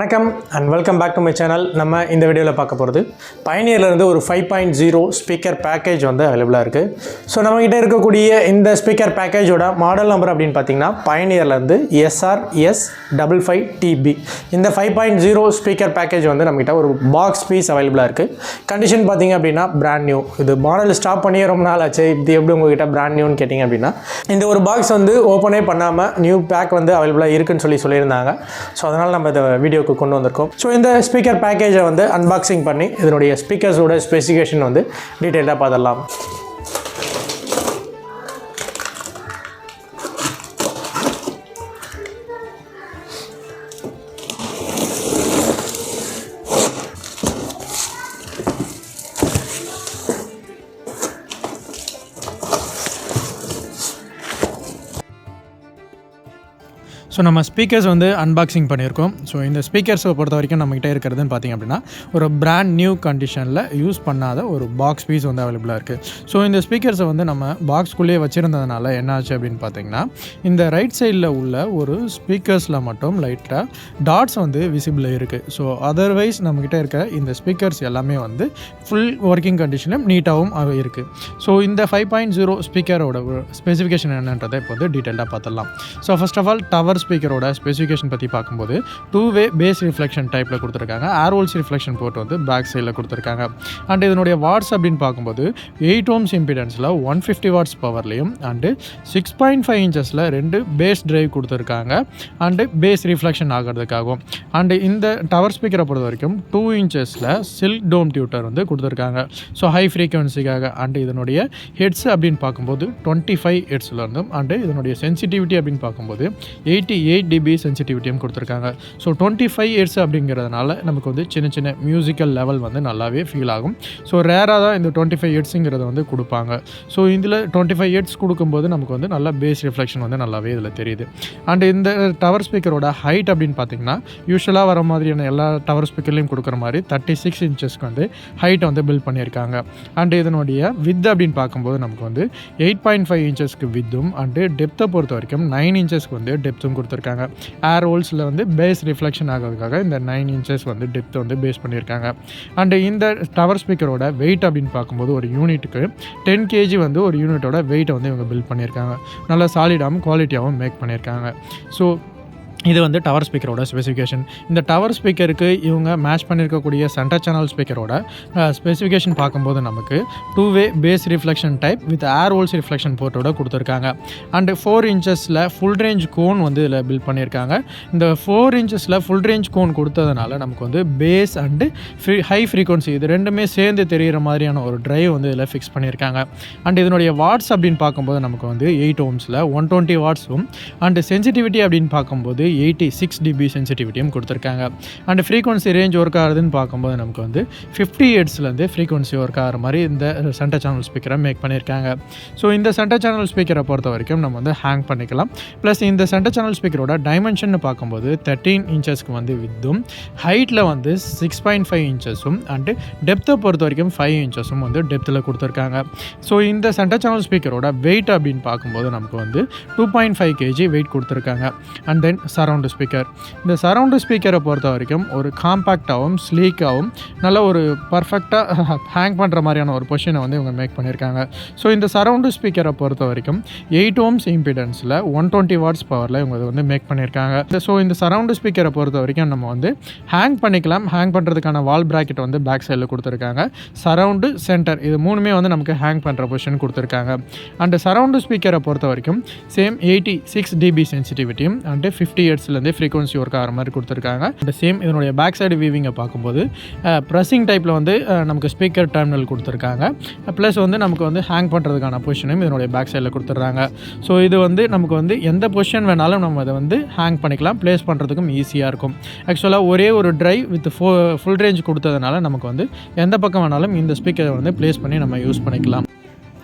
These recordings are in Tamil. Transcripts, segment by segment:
வணக்கம் and welcome back to my channel. நம்ம இந்த வீடியோவில் பார்க்க போகிறது பயனியர்லேருந்து ஒரு 5.0 ஸ்பீக்கர் பேக்கேஜ் வந்து அவைலபிளாக இருக்குது. ஸோ நம்மகிட்ட இருக்கக்கூடிய இந்த ஸ்பீக்கர் பேக்கேஜோட மாடல் நம்பர் அப்படின்னு பார்த்தீங்கன்னா பயனியர்லேருந்து SR-S55TB. இந்த 5.0 ஸ்பீக்கர் பேக்கேஜ் வந்து நம்மகிட்ட ஒரு பாக்ஸ் பீஸ் அவைலபிளாக இருக்குது. கண்டிஷன் பார்த்தீங்க அப்படின்னா பிராண்ட் நியூ. இது மாடல் ஸ்டாப் பண்ணி ரொம்ப நாள் ஆச்சு, இது எப்படி உங்ககிட்ட பிராண்ட் நியூன்னு கேட்டிங்க அப்படின்னா இந்த ஒரு பாக்ஸ் வந்து ஓப்பனே பண்ணாமல் நியூ பேக் வந்து அவைலபிளாக இருக்குன்னு சொல்லியிருந்தாங்க. ஸோ அதனால் நம்ம இந்த வீடியோக்கு கொண்டு வந்திருக்கோம். ஸோ இந்த ஸ்பீக்கர் பேக்கேஜை வந்து அன்பாக்சிங் பண்ணி இதனுடைய ஸ்பீக்கர்ஸோட ஸ்பெசிஃபிகேஷன் வந்து டீட்டெயிலாக பார்த்துடலாம். ஸோ நம்ம ஸ்பீக்கர்ஸ் வந்து அன்பாக்சிங் பண்ணியிருக்கோம். ஸோ இந்த ஸ்பீக்கர்ஸை பொறுத்த வரைக்கும் நம்மகிட்ட இருக்கிறதுன்னு பார்த்திங்க அப்படின்னா ஒரு பிராண்ட் நியூ கண்டிஷனில் யூஸ் பண்ணாத ஒரு பாக்ஸ் பீஸ் வந்து அவைலபிளாக இருக்குது. ஸோ இந்த ஸ்பீக்கர்ஸை வந்து நம்ம பாக்ஸ்குள்ளேயே வச்சுருந்ததுனால என்ன ஆச்சு அப்படின்னு பார்த்திங்கன்னா இந்த ரைட் சைடில் உள்ள ஒரு ஸ்பீக்கர்ஸில் மட்டும் லைட்டாக டாட்ஸ் வந்து விசிபிள் இருக்குது. ஸோ அதர்வைஸ் நம்மக்கிட்ட இருக்க இந்த ஸ்பீக்கர்ஸ் எல்லாமே வந்து ஃபுல் ஒர்க்கிங் கண்டிஷனிலும் நீட்டாகவும் இருக்குது. ஸோ இந்த 5.0 ஸ்பீக்கரோட ஸ்பெசிஃபிகேஷன் என்னன்றதை இப்போ வந்து டீட்டெயிலாக பார்த்துடலாம். So first of all tower ஸ்பீக்கரோட ஸ்பெசிஃபிகேஷன் பற்றி பார்க்கும்போது 2-வே பேஸ் ரிஃப்ளெக்ஷன் டைப்பில் கொடுத்துருக்காங்க. ஏர்வோல்ஸ் ரிஃப்ளெக்ஷன் போர்ட் வந்து பேக் சைடில் கொடுத்துருக்காங்க. அண்ட் இதனுடைய வாட்ஸ் அப்படின்னு பார்க்கும்போது 8 ohms இம்பிடன்ஸில் 150 watts பவர்லையும் அண்டு 6.5 inches 2 பேஸ் டிரைவ் கொடுத்துருக்காங்க அண்டு பேஸ் ரிஃப்ளெக்ஷன் ஆகிறதுக்காகவும். அண்டு இந்த டவர் ஸ்பீக்கரை பொறுத்த வரைக்கும் 2 inches சில்க் டோம் டியூட்டர் வந்து கொடுத்துருக்காங்க. ஸோ ஹை ஃப்ரீக்வன்சிக்காக. அண்டு இதனுடைய ஹெட்ஸ் அப்படின்னு பார்க்கும்போது 25 ஹெட்ஸில் இருந்தும் அண்டு இதனுடைய சென்சிட்டிவிட்டி அப்படின்னு பார்க்கும்போது 88 dB சென்சிட்டிவிட்டியும் கொடுத்துருக்காங்க. ஸோ 25 ஹெர்ட்ஸ் அப்படிங்கிறதுனால நமக்கு வந்து சின்ன சின்ன மியூசிக்கல் லெவல் வந்து நல்லாவே ஃபீல் ஆகும். ஸோ ரேராக தான் இந்த 25 ஹெர்ட்ஸுங்கிறத வந்து கொடுப்பாங்க. ஸோ இதில் 25 ஹெர்ட்ஸ் கொடுக்கும்போது நமக்கு வந்து நல்ல பேஸ் ரிஃப்ளெக்ஷன் வந்து நல்லாவே இதில் தெரியுது. அண்ட் இந்த டவர் ஸ்பீக்கரோட ஹைட் அப்படின்னு பார்த்தீங்கன்னா யூஸ்வலாக வர மாதிரியான எல்லா டவர் ஸ்பீக்கர்லையும் கொடுக்குற மாதிரி 36 inches வந்து ஹைட் வந்து பில்ட் பண்ணியிருக்காங்க. அண்ட் இதனுடைய வித் அப்படின்னு பார்க்கும்போது நமக்கு வந்து 8.5 inches வித்தும் அண்டு டெப்த்தை பொறுத்த வரைக்கும் 9 inches வந்து டெப்த்தும் கொடுத்துருக்காங்க. ஏர் ஹோல்ஸில் வந்து பேஸ் ரிஃப்ளெக்ஷன் ஆகிறதுக்காக இந்த 9 inches வந்து டெப்த் வந்து பேஸ் பண்ணியிருக்காங்க. அண்டு இந்த டவர் ஸ்பீக்கரோட வெயிட் அப்படின்னு பார்க்கும்போது ஒரு யூனிட்டுக்கு 10 kg வந்து ஒரு யூனிட்டோட வெயிட்டை வந்து இவங்க பில்ட் பண்ணியிருக்காங்க. நல்லா சாலிடாகவும் குவாலிட்டியாகவும் மேக் பண்ணியிருக்காங்க. ஸோ இது வந்து டவர் ஸ்பீக்கரோட ஸ்பெசிஃபிகேஷன். இந்த டவர் ஸ்பீக்கருக்கு இவங்க மேட்ச் பண்ணியிருக்கக்கூடிய சென்டர் சேனல் ஸ்பீக்கரோட ஸ்பெசிஃபிகேஷன் பார்க்கும்போது நமக்கு two way bass reflection type with air holes reflection போர்ட்டோட கொடுத்துருக்காங்க. And 4 inches full range cone வந்து இதில் பில்ட் பண்ணியிருக்காங்க. இந்த 4 inches ஃபுல் ரேஞ்ச் கோன் கொடுத்ததுனால நமக்கு வந்து பேஸ் அண்டு ஹை ஃப்ரீக்வன்சி இது ரெண்டுமே சேர்ந்து தெரிகிற மாதிரியான ஒரு ட்ரைவ் வந்து இதில் ஃபிக்ஸ் பண்ணியிருக்காங்க. அண்ட் இதனுடைய வாட்ஸ் அப்படின்னு பார்க்கும்போது நமக்கு வந்து 8 ohms 120 watts அண்டு சென்சிட்டிவிட்டி அப்படின்னு பார்க்கும்போது 86 dB சென்சிட்டிவிட்டியும் கொடுத்துருக்காங்க. அண்ட் ஃப்ரீக்வன்சி ரேஞ்ச் ஒர்க் ஆகுதுன்னு பார்க்கும்போது நமக்கு வந்து 50 ஹெர்ட்ஸ்லேருந்து ஃப்ரீக்வன்சி ஒர்க் ஆகிற மாதிரி இந்த சென்டர் சேனல் ஸ்பீக்கரை மேக் பண்ணியிருக்காங்க. ஸோ இந்த சென்டர் சேனல் ஸ்பீக்கரை பொறுத்த வரைக்கும் நம்ம வந்து ஹேங் பண்ணிக்கலாம். ப்ளஸ் இந்த சென்டர் சேனல் ஸ்பீக்கரோட டைமென்ஷன் பார்க்கும்போது 13 inches வந்து வித்தும் ஹைட்டில் வந்து 6.5 inches அண்டு டெப்த்தை பொறுத்த வரைக்கும் 5 inches வந்து டெப்த்தில் கொடுத்துருக்காங்க. ஸோ இந்த சென்டர் சேனல் ஸ்பீக்கரோட வெயிட் அப்படின்னு பார்க்கும்போது நமக்கு வந்து 2.5 kg வெயிட் கொடுத்துருக்காங்க. And then surround speaker. இந்த சரவுண்டு ஸ்பீக்கரை பொறுத்த வரைக்கும் ஒரு காம்பேக்டாகவும் ஸ்லீக்காகவும் நல்ல ஒரு பர்ஃபெக்டாக ஹேங் பண்ணுற மாதிரியான ஒரு பொசிஷனை வந்து இவங்க மேக் பண்ணியிருக்காங்க. ஸோ இந்த சரவுண்டு ஸ்பீக்கரை பொறுத்த வரைக்கும் 8 ohms இம்பிடன்ஸில் 120 watts பவரில் இவங்க வந்து மேக் பண்ணியிருக்காங்க. ஸோ இந்த சரவுண்டு ஸ்பீக்கரை பொறுத்த வரைக்கும் நம்ம வந்து ஹேங் பண்ணிக்கலாம். ஹேங் பண்ணுறதுக்கான வால் ப்ராக்கெட் வந்து பேக் சைடில் கொடுத்துருக்காங்க. சரவுண்டு சென்டர் இது மூணுமே வந்து நமக்கு ஹேங் பண்ணுற பொசிஷன் கொடுத்துருக்காங்க. அண்டு சரவுண்டு ஸ்பீக்கரை பொறுத்த வரைக்கும் சேம் 86 dB சென்சிட்டிவிட்டியும் அண்டு 50 ஹெர்ட்ஸ்லேருந்து ஃப்ரீக்வன்சி ஒர்க் ஆகிற மாதிரி கொடுத்துருக்காங்க. அந்த சேம் இதனுடைய பேக் சைடு வீவிங்கை பார்க்கும்போது ப்ரெஸ்ஸிங் டைப்பில் வந்து நமக்கு ஸ்பீக்கர் டெர்மினல் கொடுத்துருக்காங்க. ப்ளஸ் வந்து நமக்கு வந்து ஹேங் பண்ணுறதுக்கான பொசிஷனையும் இதனுடைய பேக் சைடில் கொடுத்துட்றாங்க. ஸோ இது வந்து நமக்கு வந்து எந்த பொசிஷன் வேணாலும் நம்ம அதை வந்து ஹேங் பண்ணிக்கலாம். ப்ளேஸ் பண்ணுறதுக்கும் ஈஸியாக இருக்கும். ஆக்சுவலாக ஒரே ஒரு ட்ரைவ் வித் ஃபுல் ரேஞ்ச் கொடுத்ததுனால நமக்கு வந்து எந்த பக்கம் வேணாலும் இந்த ஸ்பீக்கரை வந்து ப்ளேஸ் பண்ணி நம்ம யூஸ் பண்ணிக்கலாம்.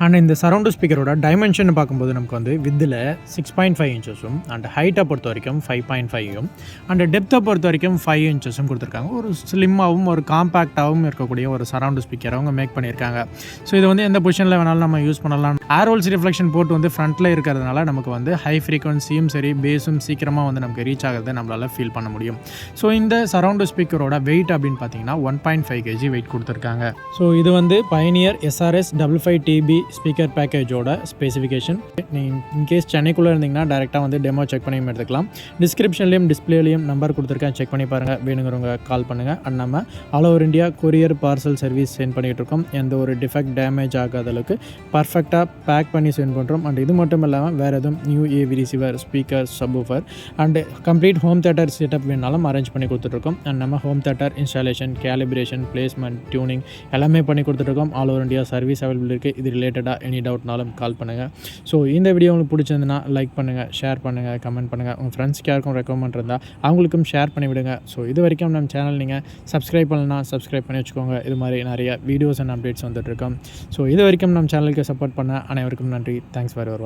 அண்ட் இந்த சரவுண்டு ஸ்பீக்கரோட டைமென்ஷன் பார்க்கும்போது நமக்கு வந்து வித்தில் 6.5 இன்ச்சஸும் அண்ட் ஹைட்டை பொறுத்த வரைக்கும் 5.5யும் அண்ட் டெப்த்தை பொறுத்த வரைக்கும் 5 இன்ச்சஸும் கொடுத்துருக்காங்க. ஒரு ஸ்லிம்மாகவும் ஒரு காம்பேக்டாகவும் இருக்கக்கூடிய ஒரு சரவுண்டு ஸ்பீக்கர் அவங்க மேக் பண்ணியிருக்காங்க. ஸோ இது வந்து எந்த பொசிஷனில் வேணாலும் நம்ம யூஸ் பண்ணலாம். ஏர் ஹோல்ஸ் ரிஃப்ளெக்ஷன் போர்ட் வந்து ஃப்ரண்ட்டில் இருக்கிறதுனால நமக்கு வந்து ஹை ஃப்ரீக்வன்சியும் சரி பேஸும் சீக்கிரமாக வந்து நமக்கு ரீச் ஆகிறத நம்மளால் ஃபீல் பண்ண முடியும். ஸோ இந்த சரவுண்டு ஸ்பீக்கரோட வெயிட் அப்படின்னு பார்த்தீங்கன்னா 1.5 kg வெயிட் கொடுத்துருக்காங்க. ஸோ இது வந்து பயனியர் SRS 55TB ஸ்பீக்கர் பேக்கேஜோட ஸ்பெசிஃபிகேஷன். நீங்கள் இன்கேஸ் சென்னைக்குள்ளே இருந்தீங்கன்னா டேரெக்டாக வந்து டெமோ செக் பண்ணி எடுத்துக்கலாம். டிஸ்கிரிப்ஷன்லேயும் டிஸ்பிளேலையும் நம்பர் கொடுத்துருக்கேன், செக் பண்ணி பாருங்கள். வேணுங்கிறவங்க கால் பண்ணுங்கள். அண்ட் நம்ம all over India courier parcel service send பண்ணிகிட்டு இருக்கோம். எந்த ஒரு டிஃபெக்ட் டேமேஜ் ஆகாத அளவுக்கு பர்ஃபெக்டாக பேக் பண்ணி சென்ட் பண்ணுறோம். அண்ட் இது மட்டும் இல்லாமல் வேறு எதுவும் new AV receiver, speaker, subwoofer and complete home theatre setup வேணாலும் அரேஞ்ச் பண்ணி கொடுத்துட்ருக்கோம். அண்ட் நம்ம home theatre installation, calibration, placement, tuning எல்லாமே பண்ணி கொடுத்துட்ருக்கோம். All over India service available இருக்குது. இது ரிலேட்டடாக எனி டவுட்னாலும் கால் பண்ணுங்கள். ஸோ இந்த வீடியோ உங்களுக்கு பிடிச்சிருந்துன்னா லைக் பண்ணுங்கள், ஷேர் பண்ணுங்கள், கமெண்ட் பண்ணுங்கள். உங்கள் ஃப்ரெண்ட்ஸ்க்கு யாருக்கும் ரெக்கமெண்ட் இருந்தால் அவங்களுக்கும் ஷேர் பண்ணி விடுங்க. ஸோ இது வரைக்கும் நம்ம சேனல் நீங்கள் சப்ஸ்கிரைப் பண்ணலன்னா சப்ஸ்கிரைப் பண்ணி வச்சுக்கோங்க. இது மாதிரி நிறைய வீடியோஸ் அண்ட் அப்டேட்ஸ் வந்துட்டுருக்கோம். ஸோ இது வரைக்கும் நம்ம சேனலுக்கு சப்போர்ட் பண்ண அனைவருக்கும் நன்றி. Thanks for your